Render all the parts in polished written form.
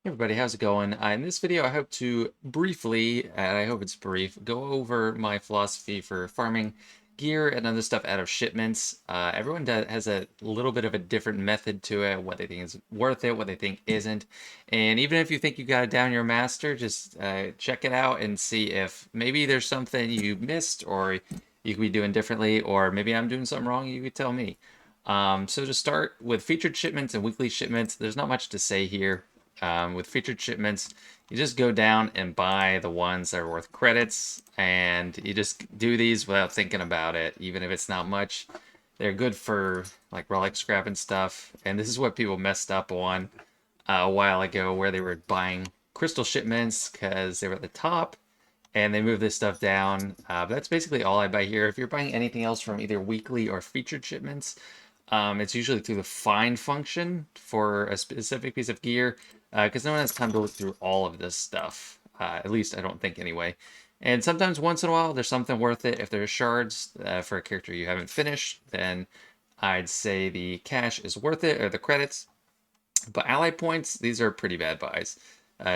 Hey everybody, how's it going? In this video, I hope to briefly, and I hope it's brief, go over my philosophy for farming gear and other stuff out of shipments. Everyone has a little bit of a different method to it, what they think is worth it, what they think isn't. And even if you think you got it down your master, just check it out and see if maybe there's something you missed or you could be doing differently, or maybe I'm doing something wrong, you could tell me. So to start with featured shipments and weekly shipments, there's not much to say here. With featured shipments, you just go down and buy the ones that are worth credits, and you just do these without thinking about it, even if it's not much. They're good for like relic scrap and stuff, and this is what people messed up on a while ago, where they were buying crystal shipments because they were at the top, and they moved this stuff down. But that's basically all I buy here. If you're buying anything else from either weekly or featured shipments, it's usually through the find function for a specific piece of gear, because no one has time to look through all of this stuff. At least I don't think anyway. And sometimes once in a while, there's something worth it. If there's shards for a character you haven't finished, then I'd say the cash is worth it, or the credits. But ally points, these are pretty bad buys.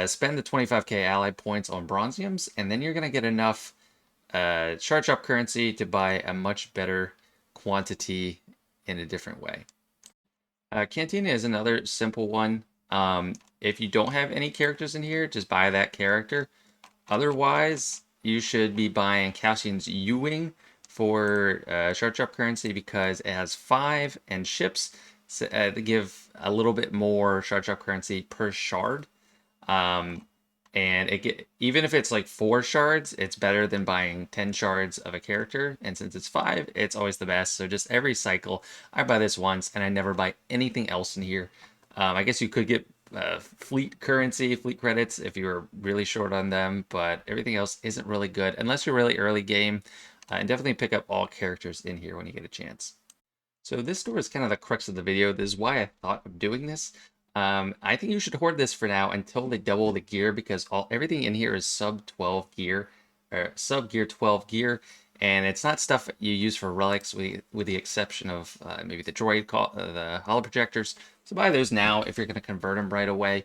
Spend the 25k ally points on bronziums, and then you're going to get enough charge up currency to buy a much better quantity in a different way. Cantina is another simple one. If you don't have any characters in here, just buy that character. Otherwise, you should be buying Cassian's U-Wing for charge up currency because it has 5 and ships that give a little bit more charge up currency per shard. And even if it's like 4 shards, it's better than buying 10 shards of a character. And since it's 5, it's always the best. So just every cycle, I buy this once, and I never buy anything else in here. I guess you could get fleet currency, fleet credits if you were really short on them, but everything else isn't really good unless you're really early game. And definitely pick up all characters in here when you get a chance. So this store is kind of the crux of the video. This is why I thought of doing this. I think you should hoard this for now until they double the gear, because everything in here is sub 12 gear, or sub gear 12 gear, and it's not stuff you use for relics with the exception of maybe the the holo projectors. So buy those now if you're going to convert them right away.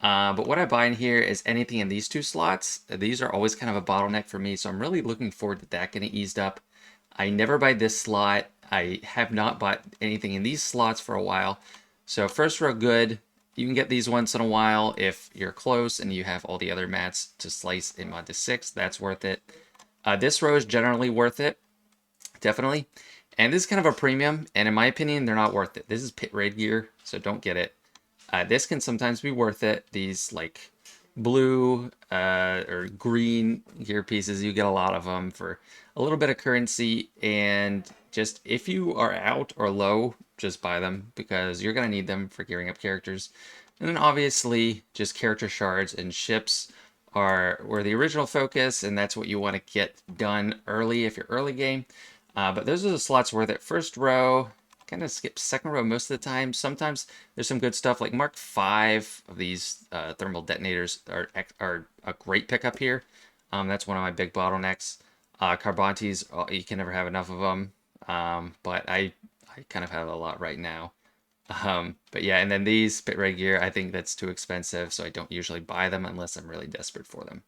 But what I buy in here is anything in these 2 slots. These are always kind of a bottleneck for me, so I'm really looking forward to that getting eased up. I never buy this slot. I have not bought anything in these slots for a while. So first row good. You can get these once in a while if you're close and you have all the other mats to slice in mod to 6. That's worth it. This row is generally worth it. Definitely. And this is kind of a premium, and in my opinion, they're not worth it. This is pit raid gear, so don't get it. This can sometimes be worth it. These like blue or green gear pieces, you get a lot of them for a little bit of currency, and just if you are out or low, just buy them because you're going to need them for gearing up characters. And then obviously just character shards and ships were the original focus, and that's what you want to get done early if you're early game. But those are the slots worth it. First row, kind of skip second row most of the time. Sometimes there's some good stuff like Mark 5 of these thermal detonators are a great pickup here. That's one of my big bottlenecks. Carbontes, you can never have enough of them, but I kind of have a lot right now. But yeah, and then these pit red gear, I think that's too expensive, so I don't usually buy them unless I'm really desperate for them.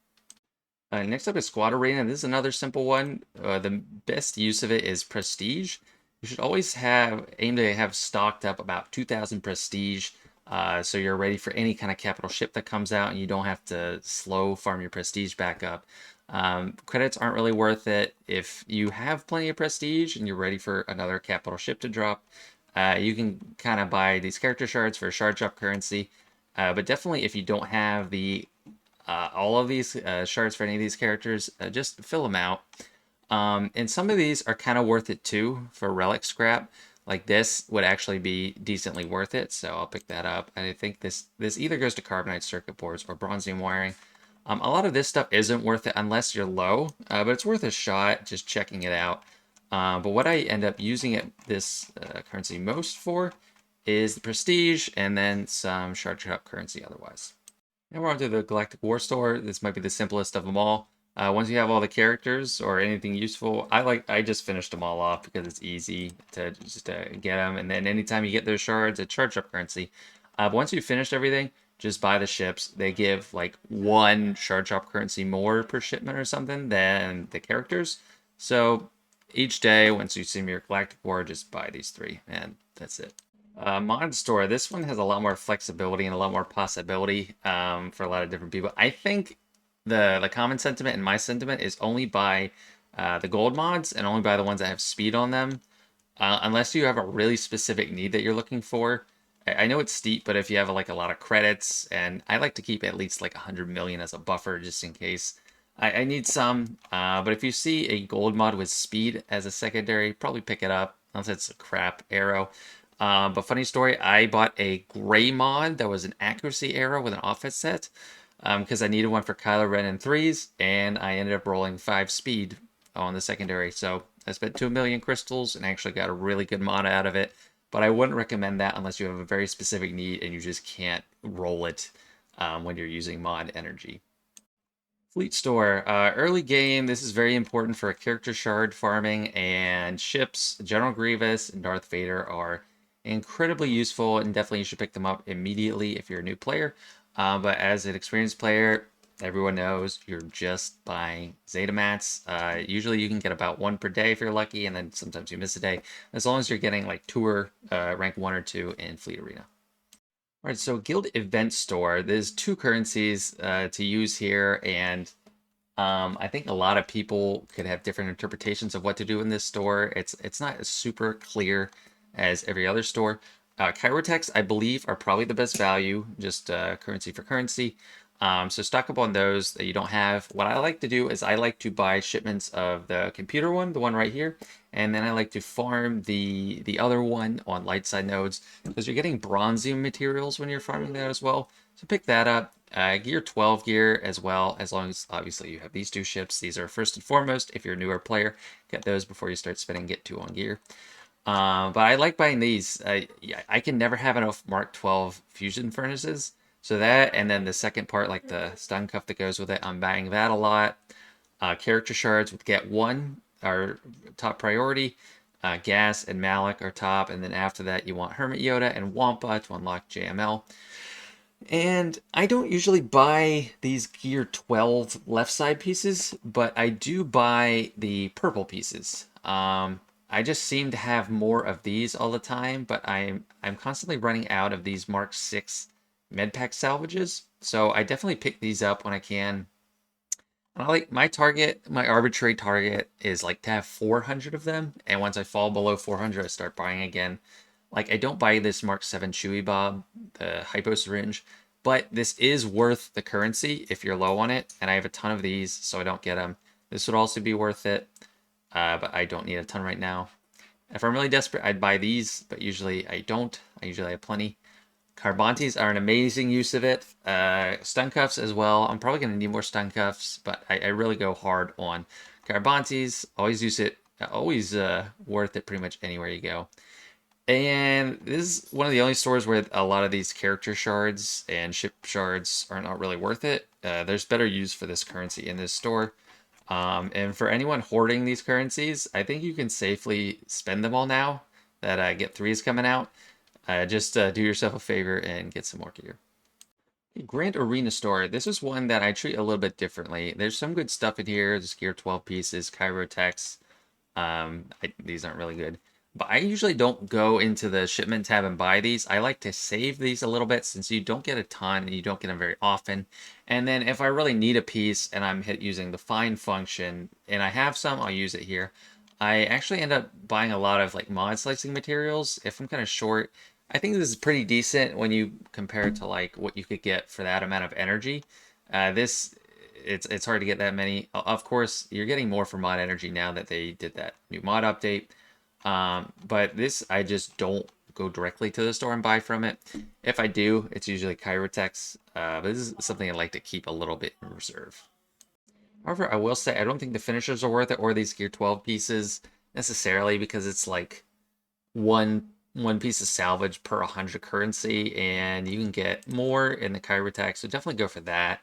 Next up is Squad Arena. This is another simple one. The best use of it is Prestige. You should always aim to have stocked up about 2,000 Prestige, so you're ready for any kind of capital ship that comes out, and you don't have to slow farm your Prestige back up. Credits aren't really worth it. If you have plenty of Prestige and you're ready for another capital ship to drop, you can kind of buy these character shards for shard drop currency. But definitely if you don't have all of these shards for any of these characters, just fill them out. And some of these are kind of worth it too for relic scrap. Like this would actually be decently worth it, so I'll pick that up. And I think this either goes to carbonite circuit boards or bronzium wiring. A lot of this stuff isn't worth it unless you're low, but it's worth a shot just checking it out. But what I end up using this currency most for is the Prestige and then some shard up currency otherwise. Now we're on to the Galactic War store. This might be the simplest of them all. Once you have all the characters or anything useful, I just finished them all off because it's easy to just get them. And then anytime you get those shards, it's charge up currency. But once you've finished everything, just buy the ships. They give like one shard shop currency more per shipment or something than the characters. So each day, once you see your Galactic War, just buy these 3, and that's it. Mod store. This one has a lot more flexibility and a lot more possibility for a lot of different people. I think the common sentiment and my sentiment is only buy the gold mods and only buy the ones that have speed on them, unless you have a really specific need that you're looking for. I know it's steep, but if you have like a lot of credits, and I like to keep at least like 100 million as a buffer just in case I need some. But if you see a gold mod with speed as a secondary, probably pick it up, unless it's a crap arrow. But funny story, I bought a gray mod that was an accuracy arrow with an offense set because I needed one for Kylo Ren in 3s, and I ended up rolling 5 speed on the secondary. So I spent 2 million crystals and actually got a really good mod out of it. But I wouldn't recommend that unless you have a very specific need and you just can't roll it when you're using mod energy. Fleet store. Early game, this is very important for character shard farming, and ships, General Grievous and Darth Vader are incredibly useful, and definitely you should pick them up immediately if you're a new player. But as an experienced player, everyone knows you're just buying Zeta mats. Usually you can get about 1 per day if you're lucky, and then sometimes you miss a day, as long as you're getting like tour rank 1 or 2 in Fleet Arena. All right, so Guild Event Store. There's 2 currencies to use here, and I think a lot of people could have different interpretations of what to do in this store. It's not as super clear as every other store. Chirotex, I believe, are probably the best value, just currency for currency. So stock up on those that you don't have. What I like to do is I like to buy shipments of the computer one, the one right here, and then I like to farm the other one on light side nodes because you're getting bronzium materials when you're farming that as well. So pick that up. Gear 12 gear as well, as long as obviously you have these 2 ships. These are first and foremost. If you're a newer player, get those before you start spending get 2 on gear. But I like buying these. Yeah, I can never have enough Mark 12 fusion furnaces. So that, and then the second part, like the stun cuff that goes with it, I'm buying that a lot. Character shards with get 1 are top priority. Gas and Malik are top, and then after that you want Hermit Yoda and Wampa to unlock JML. And I don't usually buy these Gear 12 left side pieces, but I do buy the purple pieces. I just seem to have more of these all the time, but I'm constantly running out of these Mark 6 medpack salvages. So I definitely pick these up when I can. And I like my target, my arbitrary target is like to have 400 of them. And once I fall below 400, I start buying again. Like, I don't buy this Mark 7 Chewy Bob, the Hypo Syringe, but this is worth the currency if you're low on it, and I have a ton of these, so I don't get them. This would also be worth it, but I don't need a ton right now. If I'm really desperate, I'd buy these, but usually I don't. I usually have plenty. Carbontes are an amazing use of it. Stun cuffs as well. I'm probably going to need more stun cuffs, but I really go hard on Carbontes. Always use it. Always worth it pretty much anywhere you go. And this is one of the only stores where a lot of these character shards and ship shards are not really worth it. There's better use for this currency in this store. And for anyone hoarding these currencies, I think you can safely spend them all now that Get 3 is coming out. Just do yourself a favor and get some more gear. Grand Arena Store. This is one that I treat a little bit differently. There's some good stuff in here. There's Gear 12 pieces, Chirotex. These aren't really good. But I usually don't go into the shipment tab and buy these. I like to save these a little bit since you don't get a ton and you don't get them very often. And then if I really need a piece and I'm using the find function and I have some, I'll use it here. I actually end up buying a lot of like mod slicing materials if I'm kind of short. I think this is pretty decent when you compare it to like what you could get for that amount of energy. It's hard to get that many. Of course, you're getting more for mod energy now that they did that new mod update. But this, I just don't go directly to the store and buy from it. If I do, it's usually Chirotex. But this is something I like to keep a little bit in reserve. However, I will say I don't think the finishers are worth it or these Gear 12 pieces necessarily because it's like one piece of salvage per 100 currency and you can get more in the Chirotex. So definitely go for that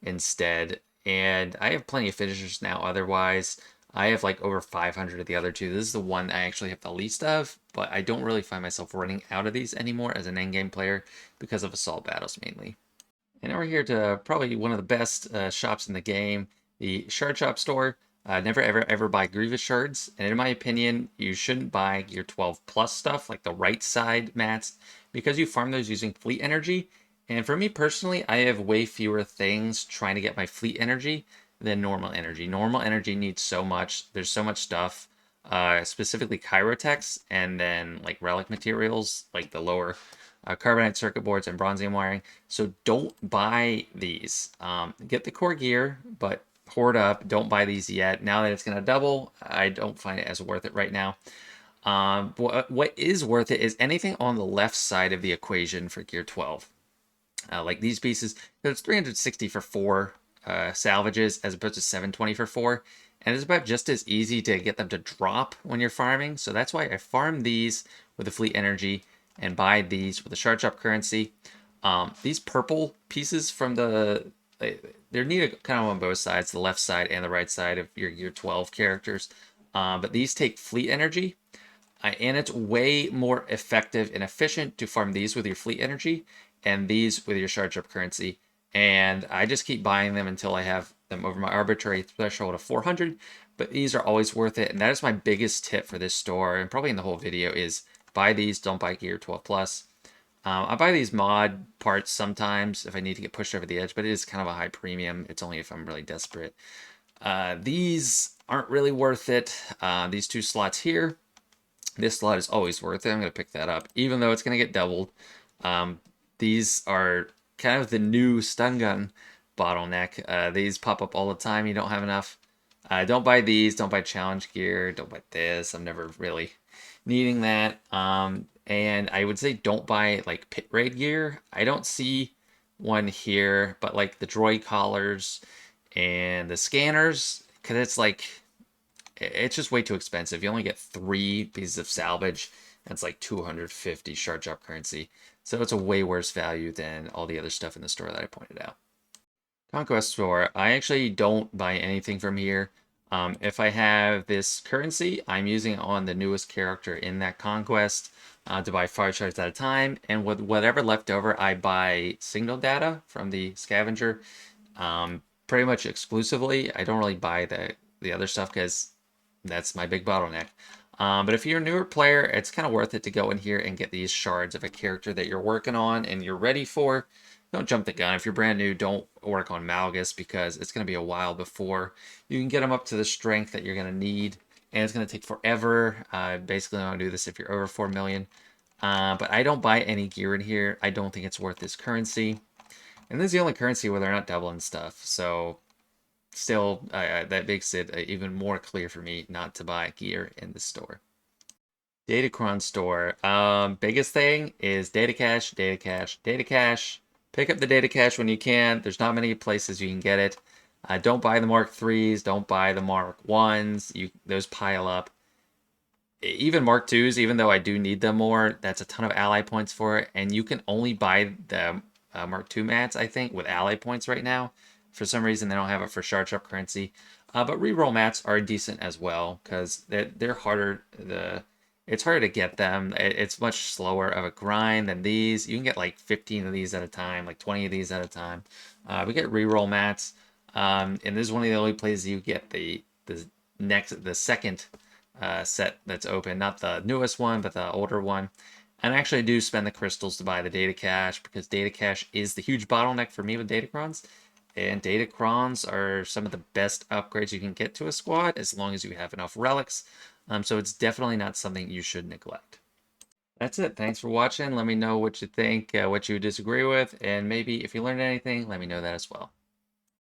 instead. And I have plenty of finishers now otherwise. I have like over 500 of the other 2. This is the one I actually have the least of, but I don't really find myself running out of these anymore as an endgame player because of assault battles mainly. And we're here to probably one of the best shops in the game, the Shard Shop store. Never ever buy Grievous Shards. And in my opinion, you shouldn't buy your 12 plus stuff, like the right side mats, because you farm those using fleet energy. And for me personally, I have way fewer things trying to get my fleet energy than normal energy. Normal energy needs so much. There's so much stuff, specifically Chirotechs, and then like relic materials, like the lower carbonite circuit boards and bronzium wiring. So don't buy these. Get the core gear, but hoard up. Don't buy these yet. Now that it's going to double, I don't find it as worth it right now. What is worth it is anything on the left side of the equation for gear 12. Like these pieces, there's 360 for 4 salvages as opposed to 720 for 4. And it's about just as easy to get them to drop when you're farming. So that's why I farm these with the fleet energy and buy these with the Shard Shop currency. These purple pieces from they're needed kind of on both sides, the left side and the right side of your 12 characters. But these take fleet energy, and it's way more effective and efficient to farm these with your fleet energy and these with your Shard Shop currency. And I just keep buying them until I have them over my arbitrary threshold of 400. But these are always worth it, and that is my biggest tip for this store, and probably in the whole video, is buy these, don't buy gear 12 plus. I buy these mod parts sometimes if I need to get pushed over the edge, but it is kind of a high premium. It's only if I'm really desperate. These aren't really worth it. These 2 slots here, this slot is always worth it. I'm going to pick that up, even though it's going to get doubled. These are kind of the new stun gun bottleneck. These pop up all the time. You don't have enough. Don't buy these. Don't buy challenge gear. Don't buy this. I'm never really needing that. And I would say don't buy like pit raid gear. I don't see one here, but like the droid collars and the scanners, because it's just way too expensive. You only get 3 pieces of salvage. That's like 250 Shard Shop currency. So it's a way worse value than all the other stuff in the store that I pointed out. Conquest store, I actually don't buy anything from here. If I have this currency, I'm using it on the newest character in that Conquest to buy 5 shards at a time. And with whatever left over, I buy signal data from the scavenger pretty much exclusively. I don't really buy the other stuff because that's my big bottleneck. But if you're a newer player, it's kind of worth it to go in here and get these shards of a character that you're working on and you're ready for. Don't jump the gun. If you're brand new, don't work on Malgus because it's going to be a while before you can get them up to the strength that you're going to need. And it's going to take forever. Basically, don't do this if you're over 4 million. But I don't buy any gear in here. I don't think it's worth this currency. And this is the only currency where they're not doubling stuff. So still, that makes it even more clear for me not to buy gear in the store. Datacron store. Biggest thing is data cache, data cache, data cache. Pick up the data cache when you can. There's not many places you can get it. Don't buy the Mark 3s. Don't buy the Mark 1s. Those pile up. Even Mark 2s, even though I do need them more, that's a ton of ally points for it. And you can only buy the Mark 2 mats, I think, with ally points right now. For some reason, they don't have it for Shard Shop currency. But reroll mats are decent as well because they're harder. It's harder to get them. It's much slower of a grind than these. You can get like 15 of these at a time, like 20 of these at a time. We get reroll mats, and this is one of the only places you get the second set that's open, not the newest one, but the older one. And I actually do spend the crystals to buy the data cache because data cache is the huge bottleneck for me with Datacrons. And Datacrons are some of the best upgrades you can get to a squad as long as you have enough relics. So it's definitely not something you should neglect. That's it. Thanks for watching. Let me know what you think, what you disagree with, and maybe if you learned anything, let me know that as well.